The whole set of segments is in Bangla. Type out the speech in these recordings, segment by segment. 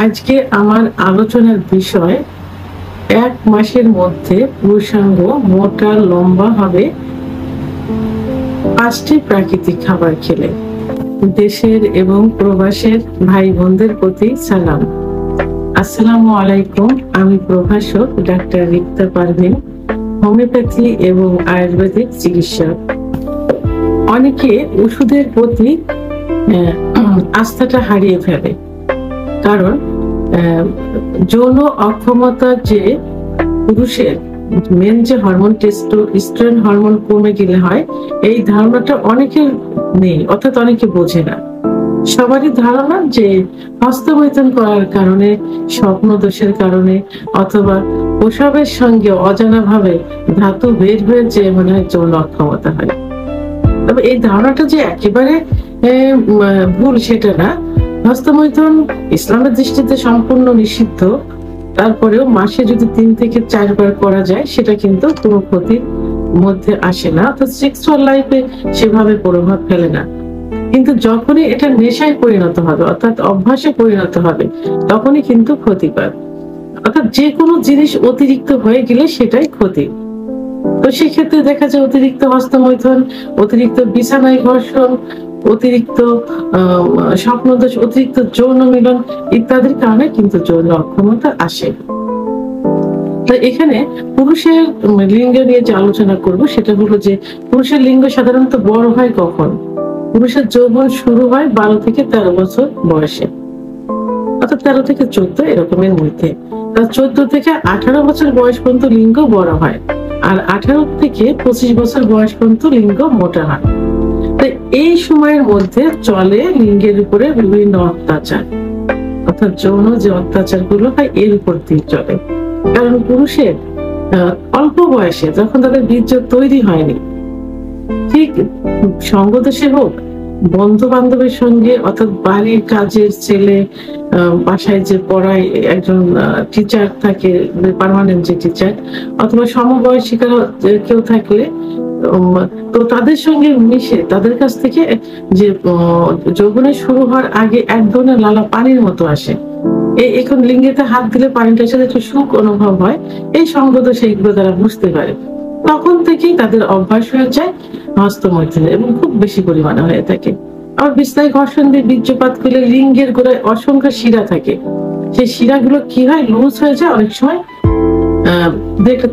আজকে আমার আলোচনার বিষয় ১ মাসের মধ্যে পুরুষাঙ্গ মোটা লম্বা হবে ৫টি প্রাকৃতিক খাবার খেলে। দেশের এবং প্রবাসের ভাই বোনদের প্রতি সালাম। আসসালামু আলাইকুম। আমি প্রভাষক ডাক্তার রিক্তা পারভিন, হোমিওপ্যাথি এবং আয়ুর্বেদিক চিকিৎসক। অনেকে ওষুধের প্রতি আস্থাটা হারিয়ে ফেলে, কারণ যৌন অক্ষমতা যে পুরুষের মেন যে হরমোন টেস্টোস্টেরন হরমোন কমে গেলে হয়, এই ধারণাটা অনেকের নেই, অর্থাৎ অনেকে বোঝে না। সবারই ধারণা যে হস্তমৈথুন করার কারণে, স্বপ্ন দোষের কারণে অথবা প্রসবের সঙ্গে অজানা ভাবে ধাতু বের হয়ে যে মনে হয় যৌন অক্ষমতা হয়। তবে এই ধারণাটা যে একেবারে ভুল সেটা না। হস্তমৈথুন ইসলামের দৃষ্টিতে সম্পূর্ণ নিষিদ্ধ, তারপরেও মাসে যদি ৩ থেকে ৪ বার করা যায় সেটা কিন্তু কোনো ক্ষতির মধ্যে আসে না, অর্থাৎ সেক্সুয়াল লাইফে সেভাবে প্রভাব ফেলে না। কিন্তু যখনই এটা নেশায় পরিণত হবে, অর্থাৎ অভ্যাসে পরিণত হবে, তখনই কিন্তু ক্ষতিকর। অর্থাৎ যে কোনো জিনিস অতিরিক্ত হয়ে গেলে সেটাই ক্ষতি। তো সেক্ষেত্রে দেখা যায় অতিরিক্ত হস্তমৈথুন, অতিরিক্ত বিছানায় ঘর্ষণ, অতিরিক্ত স্বপ্নদোষ, অতিরিক্ত যৌন মিলন ইত্যাদির কারণে কিন্তু যৌন অক্ষমতা আসে। তো এখানে পুরুষের লিঙ্গ নিয়ে যে আলোচনা করব সেটা হলো যে পুরুষের লিঙ্গ সাধারণত বড় হয় কখন? পুরুষের যৌবন শুরু হয় ১২ থেকে ১৩ বছর বয়সে, অর্থাৎ ১৩ থেকে ১৪ এরকমের মধ্যে। ১৪ থেকে ১৮ বছর বয়স পর্যন্ত লিঙ্গ বড় হয়, আর ১৮ থেকে ২৫ বছর বয়স পর্যন্ত লিঙ্গ মোটা হয়। তাই এই সময়ের মধ্যে চলে লিঙ্গের উপরে বিভিন্ন অত্যাচার, অর্থাৎ যৌন যে অত্যাচার গুলো হয় এর উপর দিয়ে চলে। কারণ পুরুষের অল্প বয়সে যখন তাদের বীর্য তৈরি হয়নি, ঠিক সঙ্গদোষে হোক, বন্ধু বান্ধবের সঙ্গে, অর্থাৎ বাড়ির কাজের ছেলে, বাসায় যে পড়ায় একজন টিচার থাকে, পার্মানেন্ট যে টিচার, অথবা সমবয়সী কেউ থাকলে, তো তাদের সঙ্গে মিশে তাদের কাছ থেকে যে যৌবনের শুরু হওয়ার আগে এক ধরনের লালা পানির মতো আসে। এখন লিঙ্গেতে হাত দিলে পানিটা সাথে একটু সুখ অনুভব হয়, এই সঙ্গদোষ এইগুলো তারা বুঝতে পারে। তখন থেকেই তাদের অভ্যাস হয়ে যায় হস্তমৈথুনের, এবং খুব বেশি পরিমাণে হয়ে থাকে। আবার বিছনায় ঘর্ষণ দিয়ে বীর্যপাত করলে লিঙ্গের গোড়ায় অসংখ্য শিরা থাকে, সেই শিরাগুলো কি হয়, লুজ হয়ে যায়, অনেক সময়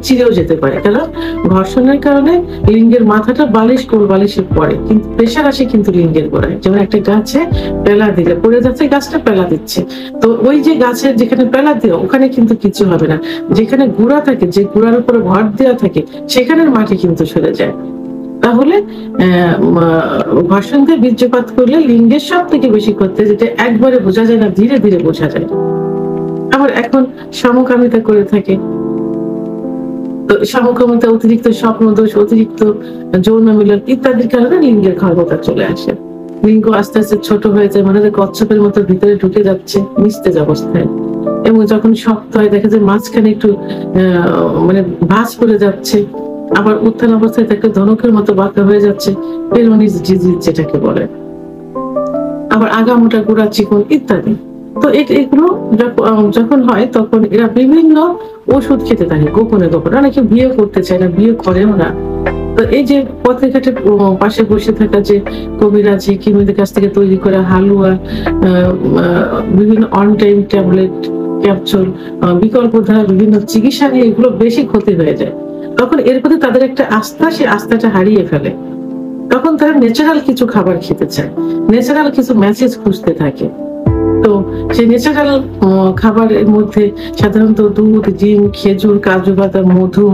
চিরেও যেতে পারে। কারণ ঘর্ষণের কারণে লিঙ্গের মাথাটা কোল বালিশে পড়ে, কিন্তু প্রেশার আসে কিন্তু লিঙ্গের গোড়ায়। যেমন একটা গাছে পেলা দিলে পড়ে যাচ্ছে, গাছটা পেলা দিচ্ছে, তো ওই যে গাছের যেখানে পেলা দেওয়া ওখানে কিন্তু কিছু হবে না, যেখানে গুড়া থাকে, যে গুড়ার উপরে ভর দেওয়া থাকে, সেখানের মাটি কিন্তু সরে যায়। তাহলে ঘর্ষণ দিয়ে বীর্যপাত করলে লিঙ্গের সব থেকে বেশি ক্ষতি, যেটা একবারে বোঝা যায় না, ধীরে ধীরে বোঝা যায়। আবার এখন সমকামিতা করে থাকে, তো সমকামিতা, অতিরিক্ত স্বপ্নদোষ, অতিরিক্ত যৌন মিলন ইত্যাদির কারণে লিঙ্গের ক্ষমতা চলে আসে। লিঙ্গ আস্তে আস্তে ছোট হয়ে যায়, মানে কচ্ছপের মতো ভিতরে ঢুকে যাচ্ছে নিস্তেজ অবস্থায়, এবং যখন শক্ত হয় দেখা যায় মাঝখানে একটু মানে ভাঁজ পড়ে যাচ্ছে, আবার উত্থান অবস্থায় থাকে ধনুকের মতো বাঁকা হয়ে যাচ্ছে, পেরোনিস ডিজিজ যেটাকে বলে, আবার আগামোটা, গোড়া চিকন ইত্যাদি। তো এগুলো যখন হয় তখন এরা বিভিন্ন ওষুধ খেতে থাকে গোপনে গোপনে। অনেকে বিয়ে করতে চায় না, বিয়ে করেও না। তো এই যে পথে ঘাটে পাশে বসে থাকা যে কবিরাজি কিমিদের কাছ থেকে তৈরি করা হালুয়া, বিভিন্ন অন টাইম ট্যাবলেট, ক্যাপসুল, বিকল্প ধারা বিভিন্ন চিকিৎসা নিয়ে এগুলো বেশি ক্ষতি হয়ে যায়। তখন এর প্রতি তাদের একটা আস্থা, সে আস্থাটা হারিয়ে ফেলে। তখন তারা ন্যাচারাল কিছু খাবার খেতে চায়, ন্যাচারাল কিছু মেসেজ খুঁজতে থাকে। তো সেই ন্যাচারাল খাবারের মধ্যে সাধারণত দুধ, ডিম, খেজুর, কাজু বাদাম, মধু,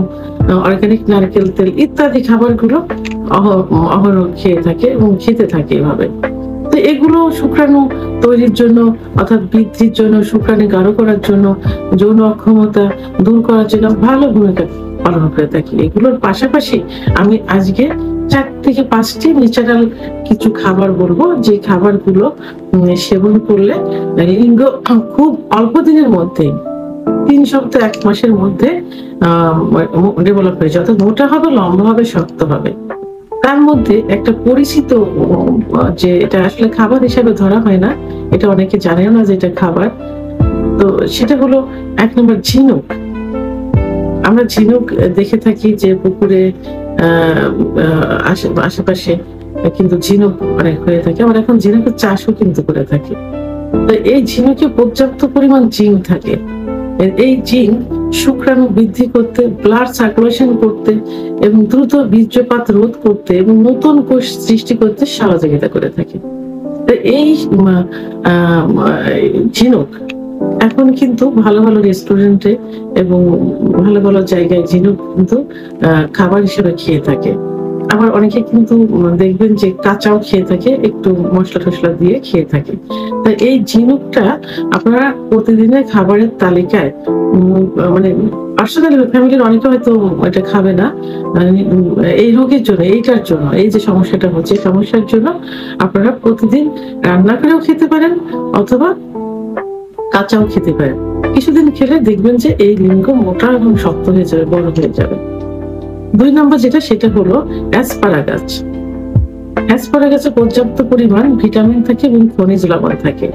অর্গানিক নারকেল তেল ইত্যাদি খাবারগুলো অহরহ খেয়ে থাকে এবং খেতে থাকে এভাবে। তো এগুলো শুক্রাণু তৈরির জন্য, অর্থাৎ বৃদ্ধির জন্য, শুক্রাণু গাঢ় করার জন্য, যৌন অক্ষমতা দূর করার জন্য ভালো ভূমিকা পালন করে থাকি। এগুলোর পাশাপাশি আমি আজকে ৪ থেকে ৫টি ন্যাচারাল কিছু খাবার বলবো, যে খাবারগুলো সেবন করলে লিঙ্গ খুব অল্প দিনের মধ্যে, ৩ সপ্তাহ ১ মাসের মধ্যে ডেভেলপ হয়ে যায়, অর্থাৎ মোটা হবে, লম্বা হবে, শক্ত হবে। তার মধ্যে একটা পরিচিত, যে এটা আসলে খাবার হিসেবে ধরা হয় না, এটা অনেকে জানেও না যে এটা খাবার, তো সেটা হলো 1 নম্বর ঝিনুক। আমরা ঝিনুক দেখে থাকি যে পুকুরে আশেপাশে কিন্তু ঝিনুক অনেক হয়ে থাকে, আবার এখন ঝিনুকের চাষও কিন্তু করে থাকে। তো এই ঝিনুকে পর্যাপ্ত পরিমাণ জিঙ্ক থাকে। এই জিঙ্ক শুক্রাণু বৃদ্ধি করতে, ব্লাড সার্কুলেশন করতে এবং দ্রুত বীর্যপাত রোধ করতে এবং নতুন কোষ সৃষ্টি করতে সহযোগিতা করে থাকে। তো এই ঝিনুক এখন কিন্তু ভালো ভালো রেস্টুরেন্টে এবং ভালো ভালো জায়গায় ঝিনুক কিন্তু খাবার হিসেবে খেয়ে থাকে। আবার অনেকে কিন্তু দেখবেন যে কাঁচাও খেয়ে থাকে, একটু মশলা টসলা দিয়ে খেয়ে থাকে। তাই এই ঝিনুকটা আপনারা প্রতিদিনের খাবারের তালিকায় মানে পার্সোনালি ফ্যামিলির অনেকে হয়তো এটা খাবে না, এই রোগের জন্য, এইটার জন্য, এই যে সমস্যাটা হচ্ছে সমস্যার জন্য আপনারা প্রতিদিন রান্না করেও খেতে পারেন অথবা কাঁচাও খেতে পারেন। কিছুদিন খেলে দেখবেন যে এই লিঙ্গ মোটা এবং শক্ত হয়ে যাবে, বড় হয়ে যাবে। 2 নম্বর যেটা, সেটা হলো অ্যাসপারাগাস। অ্যাসপারাগাসে পর্যাপ্ত পরিমাণ ভিটামিন থাকে এবং খনিজ লবণ থাকে।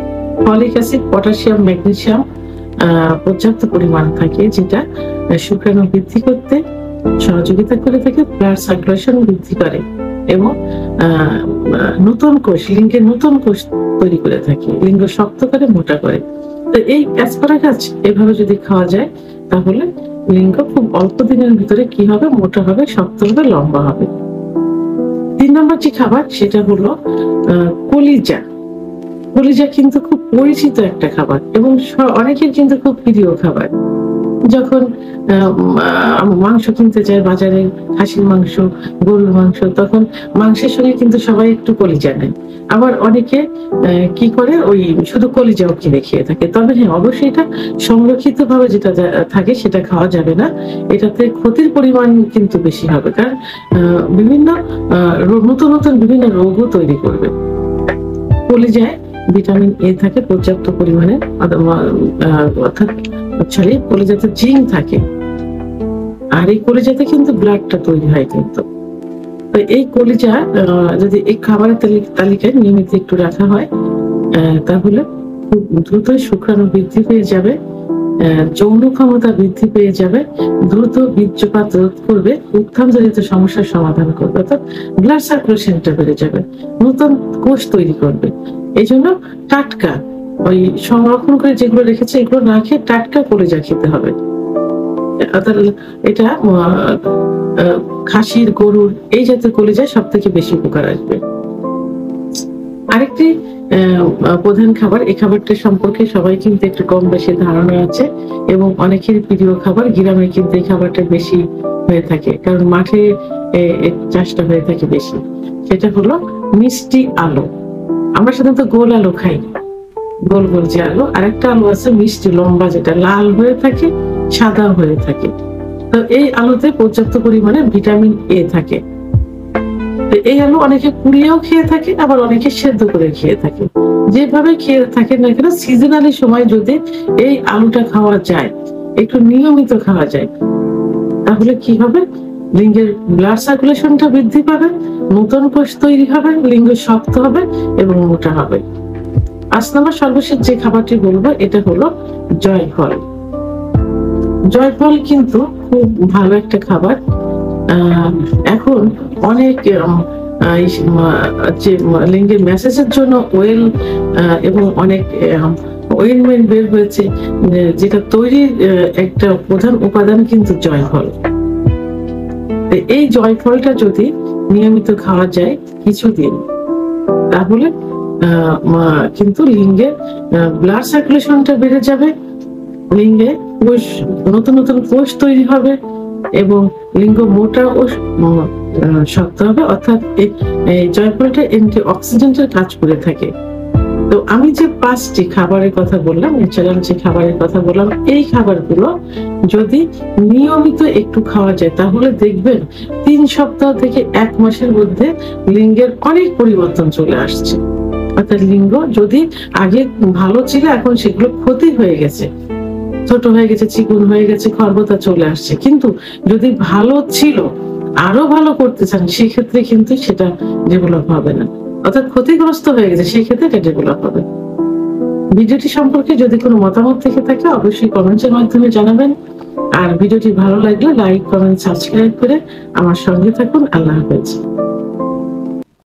ফলিক অ্যাসিড, পটাশিয়াম, ম্যাগনেসিয়াম পর্যাপ্ত পরিমাণ থাকে, যেটা শুক্রাণু বৃদ্ধি করতে সহযোগিতা করে থাকে, ব্লাড সার্কুলেশন বৃদ্ধি করে এবং নতুন কোষ, লিঙ্গের নতুন কোষ তৈরি করে থাকে, লিঙ্গ শক্ত করে, মোটা করে। তো এই অ্যাসপারাগাস এভাবে যদি খাওয়া যায় তাহলে লিঙ্গ খুব অল্প দিনের ভিতরে কি হবে, মোটা হবে, শক্ত হবে, লম্বা হবে। 3 নম্বর যে খাবার সেটা হলো কলিজা। কলিজা কিন্তু খুব পরিচিত একটা খাবার এবং অনেকের কিন্তু খুব প্রিয় খাবার। যখন মাংস কিনতে যায় বাজারে, খাসির মাংস, গরুর মাংস, তখন মাংসের সঙ্গে কিন্তু সবাই একটু কলিজা নেয়। আবার অনেকে কি করে, ওই শুধু কলিজাও কিনে খেয়ে থাকে। তবে হ্যাঁ, অবশ্যই এটা সংরক্ষিত ভাবে যেটা থাকে সেটা খাওয়া যাবে না, এটাতে ক্ষতির পরিমাণ কিন্তু বেশি হবে, কারণ বিভিন্ন নতুন নতুন বিভিন্ন রোগও তৈরি করবে। কলিজায় ভিটামিন এ থাকে পর্যাপ্ত পরিমাণে, অর্থাৎ কলিজাতে জিঙ্ক থাকে, আর এই কলিজাতে কিন্তু ব্লাডটা তৈরি হয় কিন্তু। তো এই কলিজা যদি এই খাবারের তালিকায় নিয়মিত একটু রাখা হয় তাহলে খুব দ্রুত শুক্রাণু বৃদ্ধি পেয়ে যাবে, যৌন ক্ষমতা বৃদ্ধি পেয়ে যাবে, দ্রুত বীর্যপাত রোধ করবে, উত্থানজনিত সমস্যার সমাধান করবে, অর্থাৎ ব্লাড সার্কুলেশনটা বেড়ে যাবে, নতুন কোষ তৈরি করবে। এই জন্য টাটকা, ওই সংরক্ষণ করে যেগুলো রেখেছে এগুলো না খেয়ে টাটকা কলিজা খেতে হবে। এটা খাসির, গরুর এই জাতীয় কলিজা সব থেকে বেশি উপকার আসবে। আরেকটি প্রধান খাবার, এই খাবারটা সম্পর্কে সবাই কিন্তু একটু কম বেশি ধারণা আছে এবং অনেকের প্রিয় খাবার। গ্রামে কিন্তু এই খাবারটা বেশি হয়ে থাকে, কারণ মাঠে চাষটা হয়ে থাকে বেশি। সেটা হলো মিষ্টি আলু। আমরা সাধারণত গোল আলু খাই, গোল গোল যে আলু, আরেকটা আলু আছে মিষ্টি লম্বা, যেটা লাল হয়ে থাকে, সাদা হয়ে থাকে। তো এই আলুতে পর্যাপ্ত পরিমাণে ভিটামিন এ থাকে। এই আলু অনেকে পুড়িয়েও খেয়ে থাকে, আবার অনেকে সেদ্ধ করে খেয়ে থাকে। যেভাবে খেয়ে থাকে না কেন, সিজনালি সময় যদি এই আলুটা খাওয়া যায়, একটু নিয়মিত খাওয়া যায়, তাহলে কি হবে, লিঙ্গের ব্লাড সার্কুলেশনটা বৃদ্ধি পাবে, নতুন কোষ তৈরি হবে, লিঙ্গ শক্ত হবে এবং মোটা হবে। 5 নম্বর সর্বশেষ যে খাবারটি বলবো এটা হলো জয়ফল। জয়ফল কিন্তু খুব ভালো একটা খাবার। এখন অনেক যে লিঙ্গের মেসেজের জন্য ওয়েল এবং অনেক ওয়েলমেন্ট বের হয়েছে, যেটা তৈরির একটা প্রধান উপাদান কিন্তু জয়ফল। এই জয়ফলটা যদি নিয়মিত খাওয়া যায় কিছুদিন, তাহলে কিন্তু লিঙ্গে ব্লাড সার্কুলেশনটা বেড়ে যাবে, লিঙ্গে কোষ, নতুন নতুন কোষ তৈরি হবে এবং লিঙ্গ মোটা ও শক্ত হবে। অর্থাৎ এই জয়ফলটা অ্যান্টি অক্সিডেন্টের কাজ করে থাকে। তো আমি যে 5টি খাবারের কথা বললাম, ন্যাচারাল যে খাবারের কথা বললাম, এই খাবারগুলো যদি নিয়মিত একটু খাওয়া যায় তাহলে দেখবেন 3 সপ্তাহ থেকে 1 মাসের মধ্যে লিঙ্গের অনেক পরিবর্তন চলে আসছে। অর্থাৎ লিঙ্গ যদি আগে ভালো ছিল, এখন সেগুলো ক্ষতি হয়ে গেছে, ছোট হয়ে গেছে, চিকন হয়ে গেছে, খর্বতা চলে আসছে। কিন্তু যদি ভালো ছিল, আরো ভালো করতে চান, সেক্ষেত্রে কিন্তু সেটা ডেভেলপ হবে না। অর্থাৎ ক্ষতিগ্রস্ত হয়ে গেছে, সেক্ষেত্রে এটা ডেভেলপ হবে। ভিডিওটি সম্পর্কে যদি কোনো মতামত থেকে থাকে অবশ্যই কমেন্টের মাধ্যমে জানাবেন। আর ভিডিওটি ভালো লাগলে লাইক, কমেন্ট, সাবস্ক্রাইব করে আমার সঙ্গে থাকুন। আল্লাহ হাফেজ।